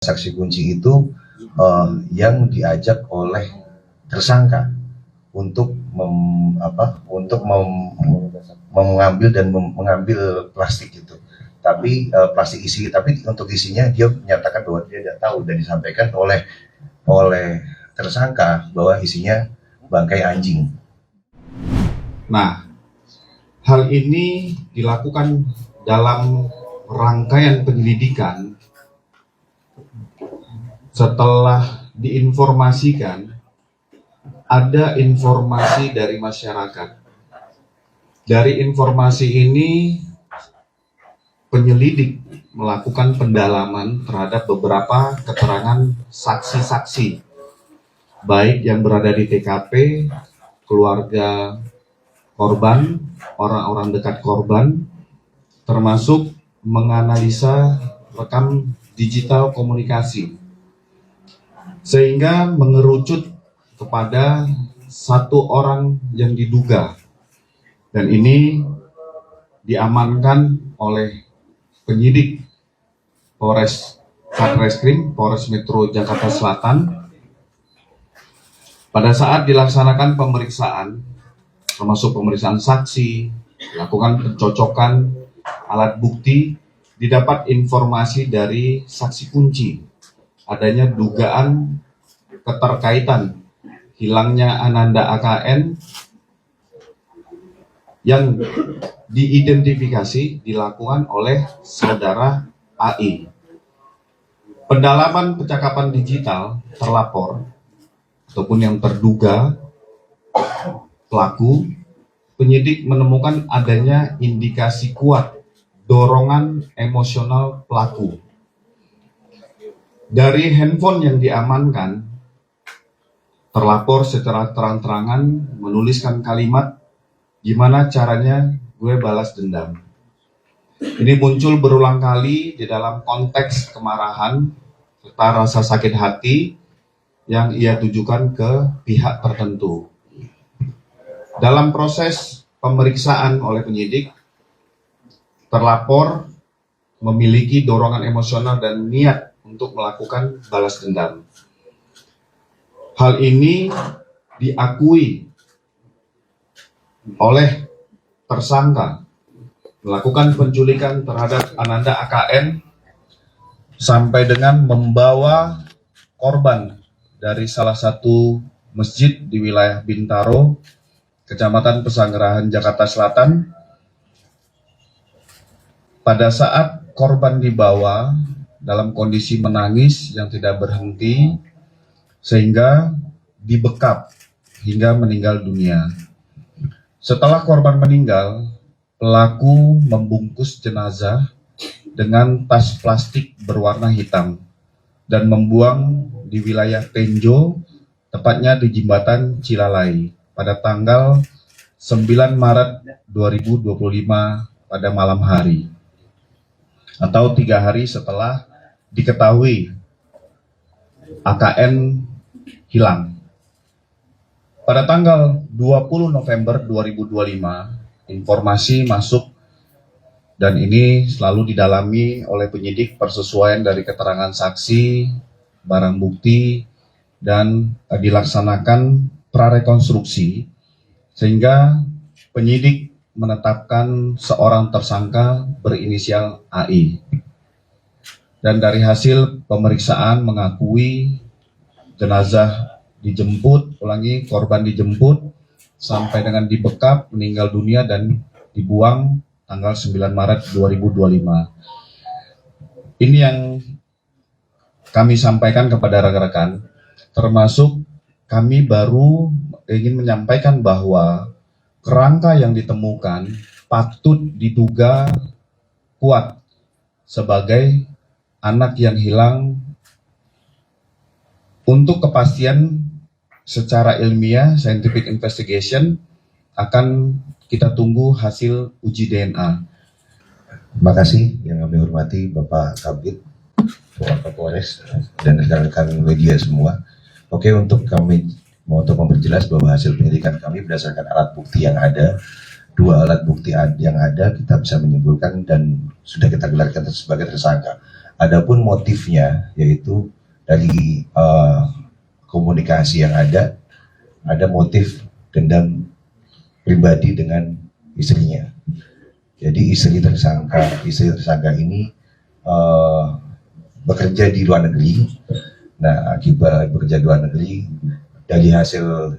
saksi kunci itu yang diajak oleh tersangka untuk mengambil dan mengambil plastik itu. Tapi plastik isi, tapi untuk isinya dia menyatakan bahwa dia tidak tahu dan disampaikan oleh tersangka bahwa isinya bangkai anjing. Nah, hal ini dilakukan dalam rangkaian penyelidikan setelah diinformasikan ada informasi dari masyarakat. Dari informasi ini penyelidik melakukan pendalaman terhadap beberapa keterangan saksi-saksi, baik yang berada di TKP, keluarga korban, orang-orang dekat korban, termasuk menganalisa rekam digital komunikasi, sehingga mengerucut kepada satu orang yang diduga, dan ini diamankan oleh penyidik Polres Satreskrim Polres Metro Jakarta Selatan pada saat dilaksanakan pemeriksaan, termasuk pemeriksaan saksi, lakukan pencocokan alat bukti, didapat informasi dari saksi kunci adanya dugaan keterkaitan hilangnya Ananda AKN yang diidentifikasi dilakukan oleh saudara AI. Pendalaman percakapan digital terlapor ataupun yang terduga pelaku, penyidik menemukan adanya indikasi kuat dorongan emosional pelaku. Dari handphone yang diamankan, terlapor secara terang-terangan menuliskan kalimat, "Gimana caranya gue balas dendam?" Ini muncul berulang kali di dalam konteks kemarahan serta rasa sakit hati yang ia tujukan ke pihak tertentu. Dalam proses pemeriksaan oleh penyidik, terlapor memiliki dorongan emosional dan niat untuk melakukan balas dendam. Hal ini diakui oleh tersangka melakukan penculikan terhadap Ananda AKN sampai dengan membawa korban dari salah satu masjid di wilayah Bintaro, Kecamatan Pesanggerahan, Jakarta Selatan. Pada saat korban dibawa dalam kondisi menangis yang tidak berhenti, sehingga dibekap hingga meninggal dunia. Setelah korban meninggal, pelaku membungkus jenazah dengan tas plastik berwarna hitam dan membuang di wilayah Tenjo, tepatnya di Jembatan Cilalai, pada tanggal 9 Maret 2025 pada malam hari, atau 3 hari setelah diketahui AKN hilang. Pada tanggal 20 November 2025, informasi masuk dan ini selalu didalami oleh penyidik persesuaian dari keterangan saksi, barang bukti, dan dilaksanakan prarekonstruksi sehingga penyidik menetapkan seorang tersangka berinisial AI. Dan dari hasil pemeriksaan mengakui jenazah dijemput, korban dijemput sampai dengan dibekap, meninggal dunia dan dibuang tanggal 9 Maret 2025. Ini yang kami sampaikan kepada rekan-rekan, termasuk kami baru ingin menyampaikan bahwa kerangka yang ditemukan patut diduga kuat sebagai anak yang hilang. Untuk kepastian secara ilmiah, scientific investigation, akan kita tunggu hasil uji DNA. Terima kasih yang kami hormati Bapak Kabid, Bapak Kapolres, dan rekan-rekan media semua. Oke, untuk memperjelas bahwa hasil penyelidikan kami berdasarkan alat bukti yang ada, dua alat bukti yang ada kita bisa menyimpulkan dan sudah kita gelarkan sebagai tersangka. Adapun motifnya yaitu dari komunikasi yang ada motif dendam pribadi dengan istrinya. Jadi istri tersangka ini bekerja di luar negeri. Nah, akibat bekerja di luar negeri, dari hasil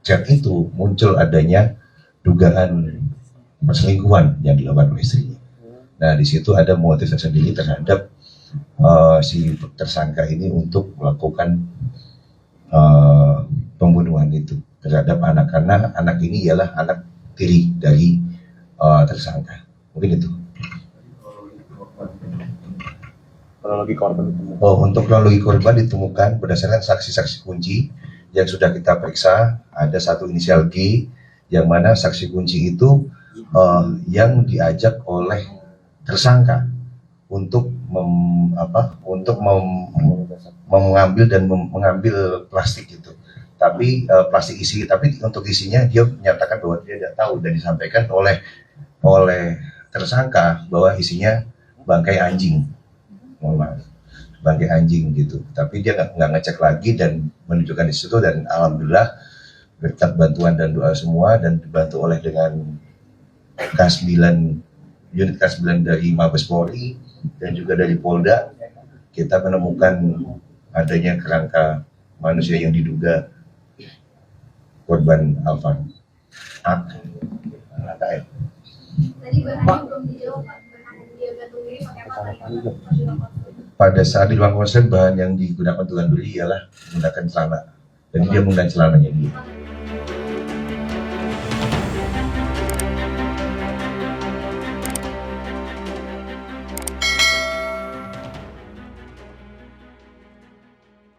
chat itu muncul adanya dugaan perselingkuhan yang dilakukan oleh istrinya. Nah, di situ ada motif tersendiri terhadap si tersangka ini untuk melakukan pembunuhan itu terhadap anak, karena anak ini ialah anak tiri dari tersangka. Mungkin itu. Kronologi korban ditemukan. Untuk kronologi korban ditemukan berdasarkan saksi-saksi kunci yang sudah kita periksa. Ada satu inisial G, yang mana saksi kunci itu yang diajak oleh tersangka untuk mengambil dan mengambil plastik itu. Tapi plastik isi, tapi untuk isinya dia menyatakan bahwa dia tidak tahu, dan disampaikan oleh tersangka bahwa isinya bangkai anjing. Mohon maaf, bangkai anjing gitu. Tapi dia nggak ngecek lagi dan menunjukkan di situ, dan alhamdulillah berkat bantuan dan doa semua dan dibantu oleh dengan K9, unit K9 dari Mabes Polri dan juga dari Polda, kita menemukan adanya kerangka manusia yang diduga korban Alvan. Tadi bahannya belum dijawab, Pak. Bahan dia gantung diri pakai apa? Pada saat di ruang konser, bahan yang digunakan untuk gantung diri ialah menggunakan celana, dan dia menggunakan celananya dia.